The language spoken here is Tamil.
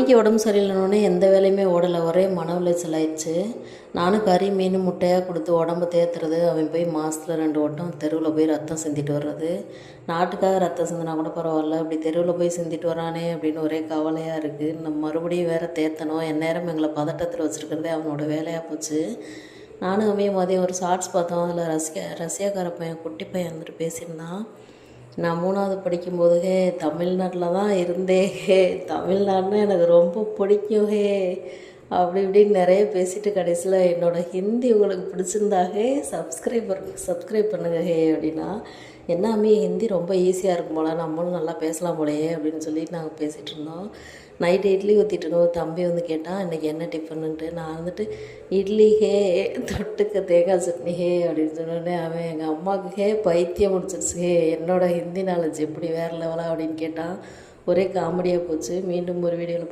இன்னைக்கு உடம்பு சரியில்லைனோடனே எந்த வேலையுமே ஓடலை, ஒரே மன உளைச்சல் ஆயிடுச்சு. நானும் கறி மீன் முட்டையாக கொடுத்து உடம்பு தேத்துறது, அவன் போய் மாதத்தில் 2 வட்டம் தெருவில் போய் ரத்தம் சிந்திட்டு வர்றது. நாட்டுக்காக ரத்தம் சிந்தினா கூட பரவாயில்ல, அப்படி தெருவில் போய் சிந்திட்டு வரானே அப்படின்னு ஒரே கவலையாக இருக்குது. நம்ம மறுபடியும் வேறு தேத்தணும், எந்நேரம் எங்களை பதட்டத்தில் வச்சுருக்கிறதே அவனோட வேலையாக போச்சு. நானும் அம்மையும் மதியம் ஒரு ஷார்ட்ஸ் பார்த்தோம். அதில் ரஷ்யாக்கார பையன், குட்டி பையன் வந்துட்டு பேசியிருந்தான். நான் 3வது படிக்கும்போது தமிழ்நாட்டில் தான் இருந்தேன், தமிழ்நாடுனா எனக்கு ரொம்ப பிடிக்கும் அப்படி இப்படின்னு நிறைய பேசிட்டு கடைசியில் என்னோடய ஹிந்தி உங்களுக்கு பிடிச்சிருந்தா சப்ஸ்கிரைப் பண்ணுங்க அப்படின்னா, எல்லாமே ஹிந்தி ரொம்ப ஈஸியாக இருக்கும் போல், நம்மளும் நல்லா பேசலாம் போலையே அப்படின்னு சொல்லிட்டு நாங்கள் பேசிகிட்டு இருந்தோம். நைட்டு இட்லி ஊற்றிட்டு இருந்தோம். தம்பி வந்து கேட்டான் இன்றைக்கி என்ன டிஃபனுன்ட்டு. நான் வந்துட்டு இட்லி தொட்டுக்க தேங்காய் சட்னி அப்படின்னு சொன்னோடனே அவன் எங்கள் அம்மாவுக்கு பைத்தியம் முடிச்சிருச்சு, என்னோடய ஹிந்தி நாலேஜ் எப்படி வேறு லெவலாக அப்படின்னு கேட்டான். ஒரே காமெடியாக போச்சு. மீண்டும் ஒரு வீடியோவில்